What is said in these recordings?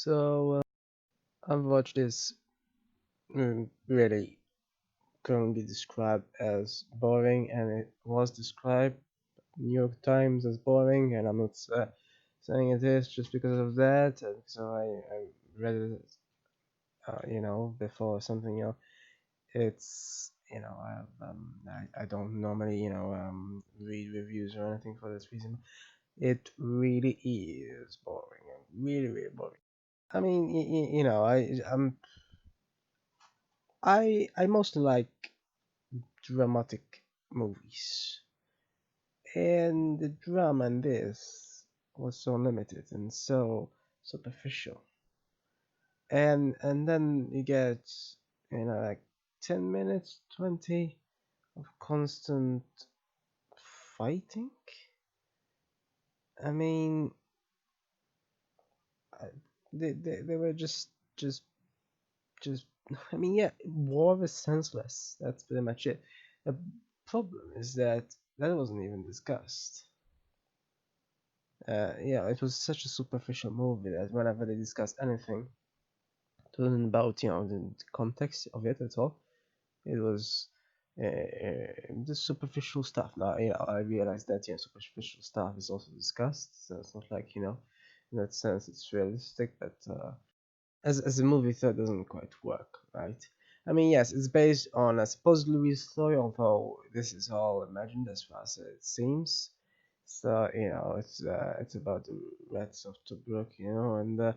So I've watched this really couldn't be described as boring, and it was described New York Times as boring, and I'm not saying it is just because of that. And so I read it, before something. It's I don't normally read reviews or anything for this reason. It really is boring, really really boring. I mean, I mostly like dramatic movies, and the drama in this was so limited and so superficial. And then you get like 10 minutes, 20 of constant fighting. I mean, I- they were just just. I mean, yeah, war is senseless. That's pretty much it. The problem is that wasn't even discussed. Yeah, it was such a superficial movie that whenever they discussed anything, it wasn't about the context of it at all. It was the superficial stuff. Now I realize that superficial stuff is also discussed, so it's not like in that sense it's realistic, but as a movie that doesn't quite work, right? I mean, yes, it's based on a supposedly real story, although this is all imagined as far as it seems. So it's about the Rats of Tobruk, and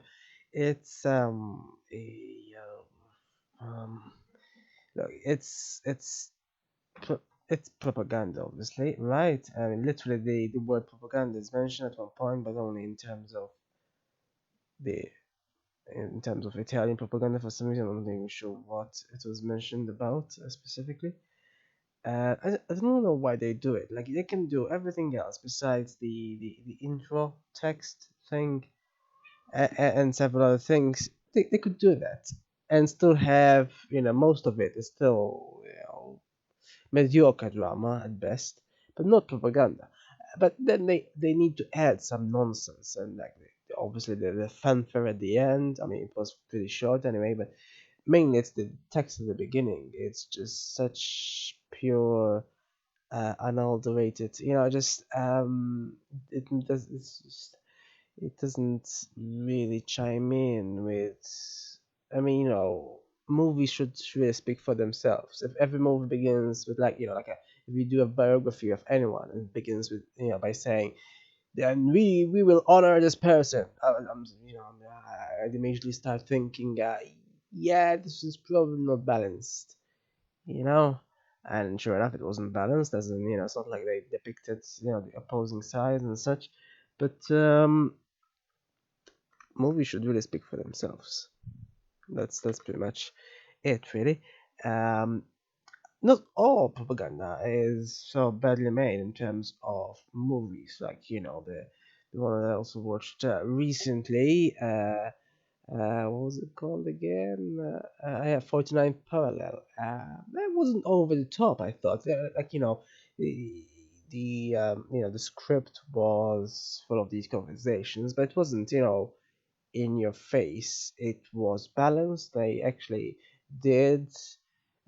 it's a look, pro- it's propaganda, obviously, right? I mean, literally, the word propaganda is mentioned at one point, but only the in terms of Italian propaganda. For some reason, I'm not even sure what it was mentioned about specifically. I don't know why they do it. Like they can do everything else besides the intro text thing and several other things. They could do that and still have most of it is still mediocre drama at best, but not propaganda. But then they need to add some nonsense and like obviously the fanfare at the end. I mean, it was pretty short anyway, but mainly it's the text at the beginning. It's just such pure, unadulterated. Just it does. It doesn't really chime in with. I mean, movies should really speak for themselves. If every movie begins with like if we do a biography of anyone and it begins with by saying, then we will honor this person. I'd immediately start thinking, yeah, this is probably not balanced, you know. And sure enough, it wasn't balanced. As in, it's not like they depicted the opposing sides and such. But movies should really speak for themselves. That's pretty much it, really. Um, Not all propaganda is so badly made in terms of movies. Like the one that I also watched recently. What was it called again? I have 49 Parallel. That wasn't over the top. I thought, like the script was full of these conversations, but it wasn't in your face. It was balanced. They actually did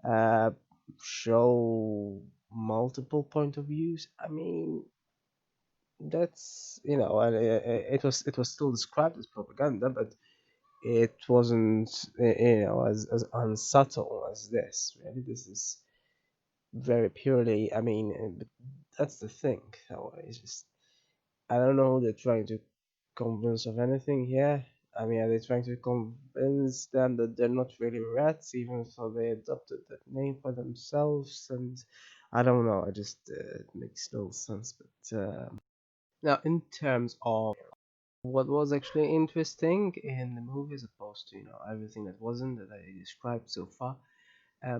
uh, show multiple point of views. I mean, that's and it was still described as propaganda, but it wasn't as unsubtle as this. Really, this is very purely. I mean, but that's the thing. So it's just I don't know who they're trying to convince of anything here. I mean, are they trying to convince them that they're not really rats, even though they adopted that name for themselves? And I don't know. I just it makes no sense. But now, in terms of what was actually interesting in the movie, as opposed to everything that wasn't that I described so far,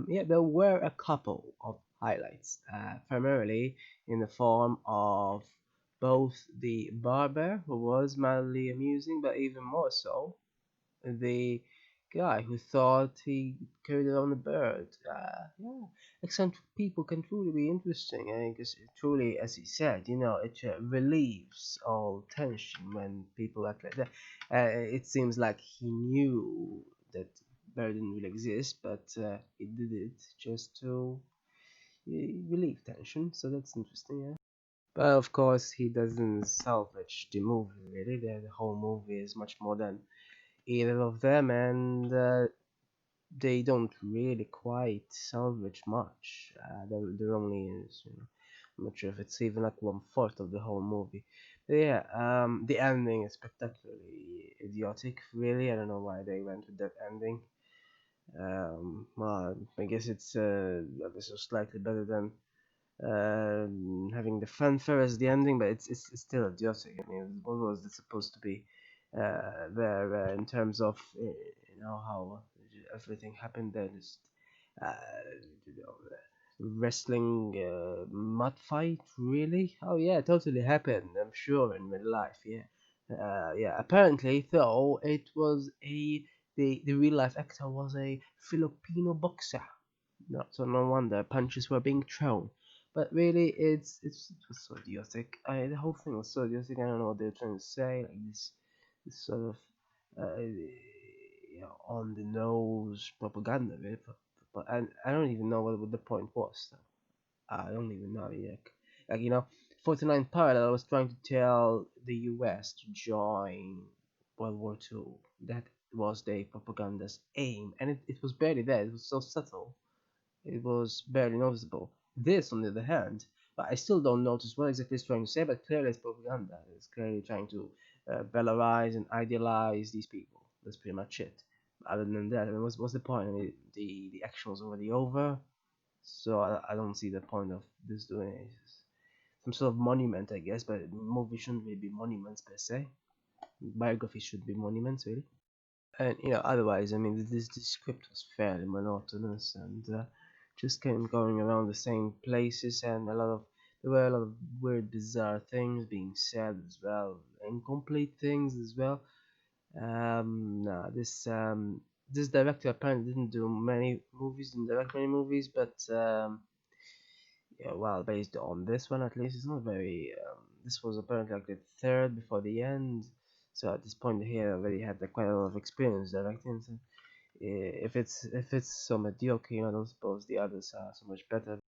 yeah, there were a couple of highlights, primarily in the form of both the barber, who was mildly amusing, but even more so the guy who thought he carried around a bird. Yeah, eccentric people can truly be interesting. I guess it truly, as he said, it relieves all tension when people act like that. It seems like he knew that bird didn't really exist, but he did it just to relieve tension. So that's interesting. Yeah. But of course, he doesn't salvage the movie really. The whole movie is much more than either of them, and they don't really quite salvage much. There only is, I'm not sure if it's even like 1/4 of the whole movie. But yeah, the ending is spectacularly idiotic. Really, I don't know why they went with that ending. Well, I guess it's this is slightly better than having the fanfare as the ending, but it's still idiotic. I mean, what was it supposed to be there in terms of how everything happened there? Just uh, you know, wrestling mud fight, really? Oh yeah, totally happened. I'm sure in real life. Yeah, yeah. Apparently, though, it was the real life actor was a Filipino boxer. So no wonder punches were being thrown. But really, it was so idiotic. The whole thing was so idiotic. I don't know what they're trying to say. Like this sort of on the nose propaganda. Really. But I don't even know what the point was. So I don't even know. Like 49 Parallel was trying to tell the U.S. to join World War II. That was the propaganda's aim, and it was barely there. It was so subtle, it was barely noticeable. This, on the other hand, but I still don't notice what exactly it's trying to say, but clearly it's propaganda. It's clearly trying to valorize and idealize these people. That's pretty much it. Other than that, I mean, what's the point? I mean, the action was already over, so I don't see the point of this doing it. It's some sort of monument, I guess, but movies shouldn't really be monuments per se. Biographies should be monuments, really. And otherwise, I mean, this script was fairly monotonous and just came going around the same places, and there were a lot of weird, bizarre things being said as well, incomplete things as well. Nah, this director apparently didn't do many movies, didn't direct many movies, but yeah, well, based on this one at least, it's not very. This was apparently like the third before the end, so at this point he already had like, quite a lot of experience directing. So if it's so mediocre, I don't suppose the others are so much better.